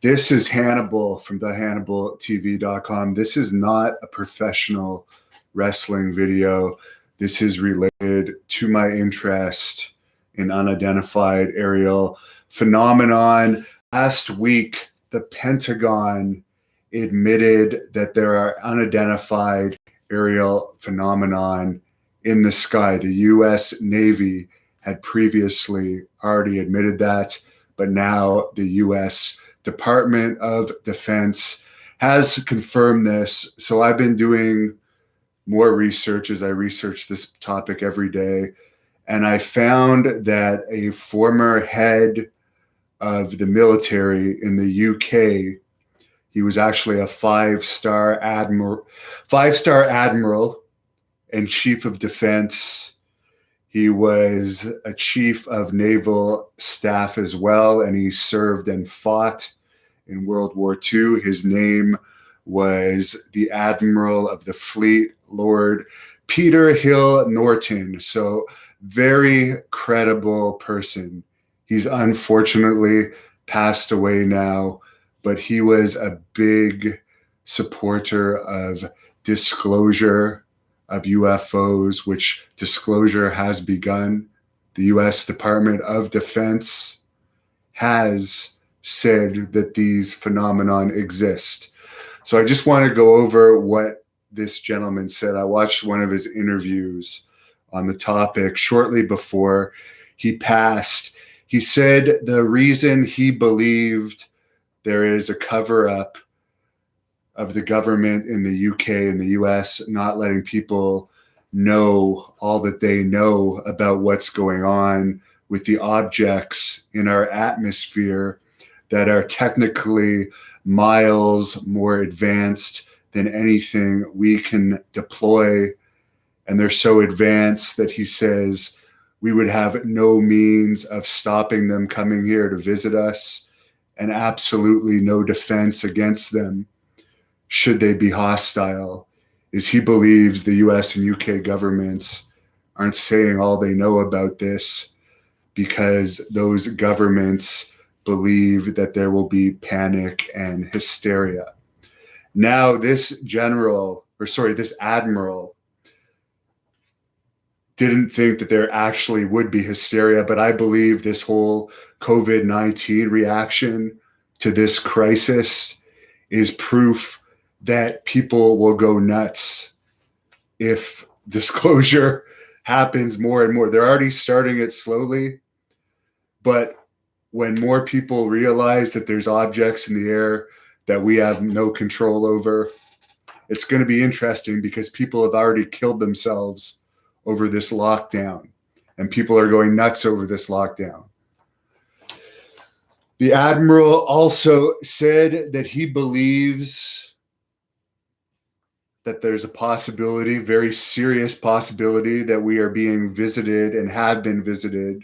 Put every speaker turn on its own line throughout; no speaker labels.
This is Hannibal from the HannibalTV.com. This is not a professional wrestling video. This is related to my interest in unidentified aerial phenomenon. Last week, the Pentagon admitted that there are unidentified aerial phenomenon in the sky. The U.S. Navy had previously already admitted that, but now the U.S. Department of Defense has confirmed this. So I've been doing more research as I research this topic every day. And I found that a former head of the military in the UK, he was actually a five-star admiral and chief of defense. He was a chief of naval staff as well, and he served and fought in World War II. His name was the Admiral of the Fleet, Lord Peter Hill-Norton. So very credible person. He's unfortunately passed away now, but he was a big supporter of disclosure of UFOs, which disclosure has begun. The U.S. Department of Defense has said that these phenomenon exist. So I just want to go over what this gentleman said. I watched one of his interviews on the topic shortly before he passed. He said the reason he believed there is a cover-up of the government in the UK and the US not letting people know all that they know about what's going on with the objects in our atmosphere that are technically miles more advanced than anything we can deploy. And they're so advanced that he says we would have no means of stopping them coming here to visit us, and absolutely no defense against them should they be hostile, is he believes the US and UK governments aren't saying all they know about this because those governments believe that there will be panic and hysteria. Now, this admiral didn't think that there actually would be hysteria, but I believe this whole COVID-19 reaction to this crisis is proof that people will go nuts if disclosure happens more and more. They're already starting it slowly, but when more people realize that there's objects in the air that we have no control over, it's going to be interesting because people have already killed themselves over this lockdown, and people are going nuts over this lockdown. The Admiral also said that he believes that there's a possibility, very serious possibility, that we are being visited and have been visited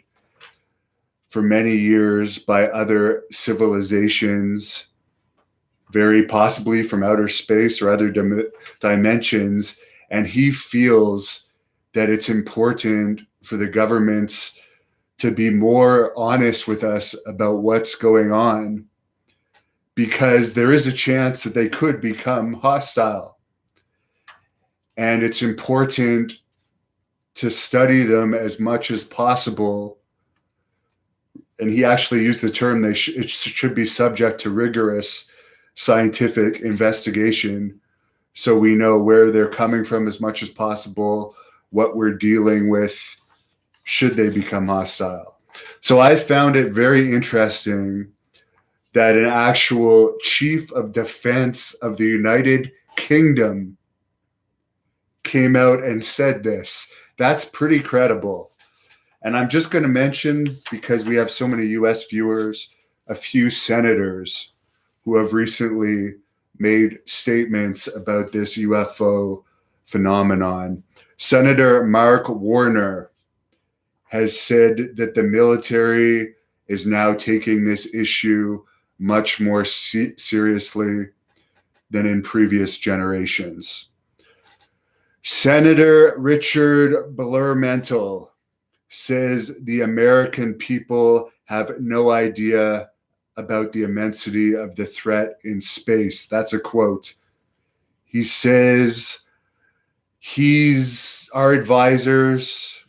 for many years by other civilizations, very possibly from outer space or other dimensions. And he feels that it's important for the governments to be more honest with us about what's going on, because there is a chance that they could become hostile. And it's important to study them as much as possible. And he actually used the term, it should be subject to rigorous scientific investigation, so we know where they're coming from as much as possible, what we're dealing with should they become hostile. So I found it very interesting that an actual chief of defense of the United Kingdom came out and said this. That's pretty credible. And I'm just going to mention, because we have so many US viewers, a few senators who have recently made statements about this UFO phenomenon. Senator Mark Warner has said that the military is now taking this issue much more seriously than in previous generations. Senator Richard Blumenthal says the American people have no idea about the immensity of the threat in space. That's a quote. He says our advisors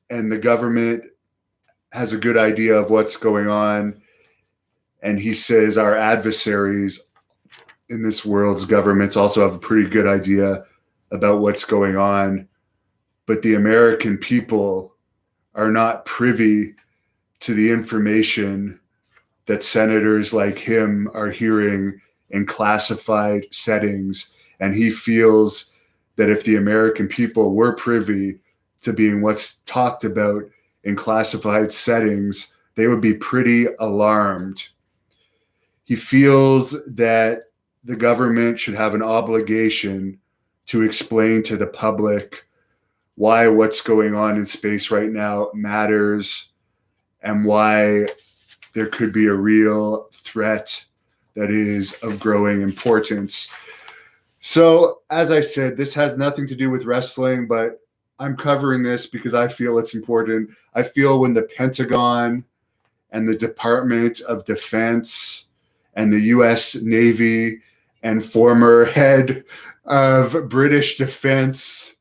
and the government has a good idea of what's going on. And he says our adversaries in this world's governments also have a pretty good idea about what's going on. But the American people are not privy to the information that senators like him are hearing in classified settings. And he feels that if the American people were privy to being what's talked about in classified settings, they would be pretty alarmed. He feels that the government should have an obligation to explain to the public why what's going on in space right now matters and why there could be a real threat that is of growing importance. So, as I said, this has nothing to do with wrestling, but I'm covering this because I feel it's important. I feel when the Pentagon and the Department of Defense and the U.S. Navy and former head of British Defense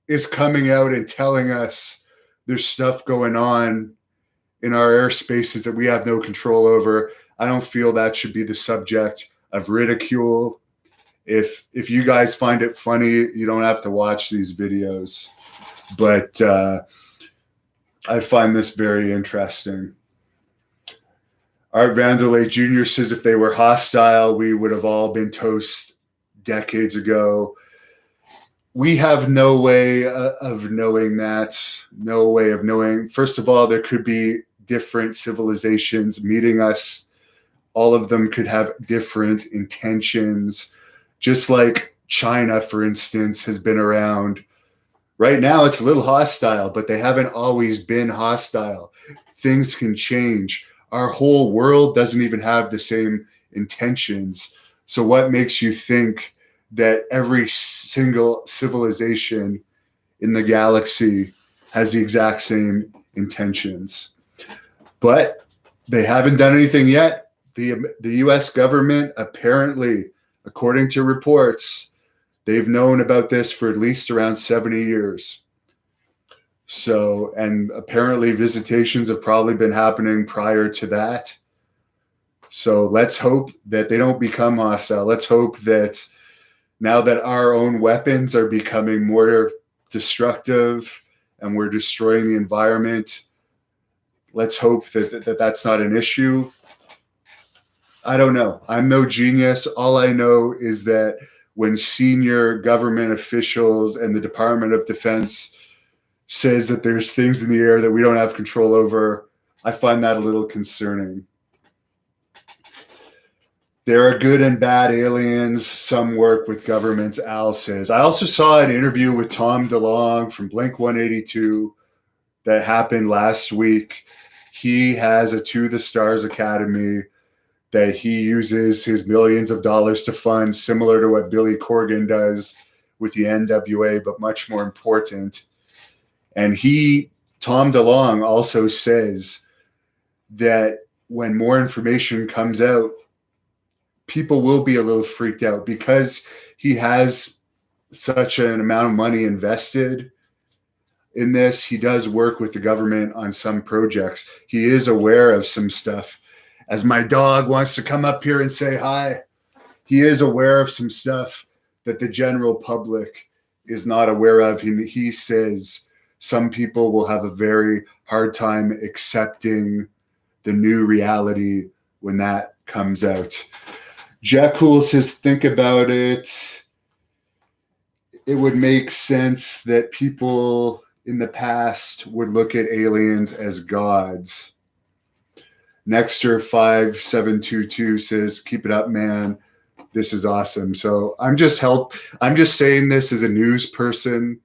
is coming out and telling us there's stuff going on in our airspaces that we have no control over, I don't feel that should be the subject of ridicule. If you guys find it funny, you don't have to watch these videos. But I find this very interesting. Art Vanderlei Jr. says if they were hostile, we would have all been toast decades ago. We have no way of knowing that, no way of knowing. First of all, there could be different civilizations meeting us. All of them could have different intentions. Just like China, for instance, has been around. Right now, it's a little hostile, but they haven't always been hostile. Things can change. Our whole world doesn't even have the same intentions. So what makes you think that every single civilization in the galaxy has the exact same intentions? But they haven't done anything yet. The U.S. government apparently, according to reports, they've known about this for at least around 70 years. So, and apparently visitations have probably been happening prior to that. So let's hope that they don't become hostile. Let's hope that now that our own weapons are becoming more destructive and we're destroying the environment, let's hope that that's not an issue. I don't know. I'm no genius. All I know is that when senior government officials and the Department of Defense says that there's things in the air that we don't have control over, I find that a little concerning. There are good and bad aliens. Some work with governments, Al says. I also saw an interview with Tom DeLonge from Blink-182 that happened last week. He has a To the Stars Academy that he uses his millions of dollars to fund, similar to what Billy Corgan does with the NWA, but much more important. And Tom DeLonge also says that when more information comes out, people will be a little freaked out because he has such an amount of money invested in this. He does work with the government on some projects. He is aware of some stuff. As my dog wants to come up here and say hi, he is aware of some stuff that the general public is not aware of. He says some people will have a very hard time accepting the new reality when that comes out. Jack Cool says, think about it. It would make sense that people in the past would look at aliens as gods. Nexter 5722 says, keep it up, man. This is awesome. So I'm just saying this as a news person,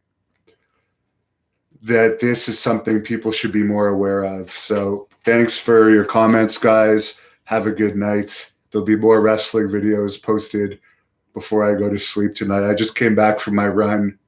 that this is something people should be more aware of. So thanks for your comments, guys. Have a good night. There'll be more wrestling videos posted before I go to sleep tonight. I just came back from my run.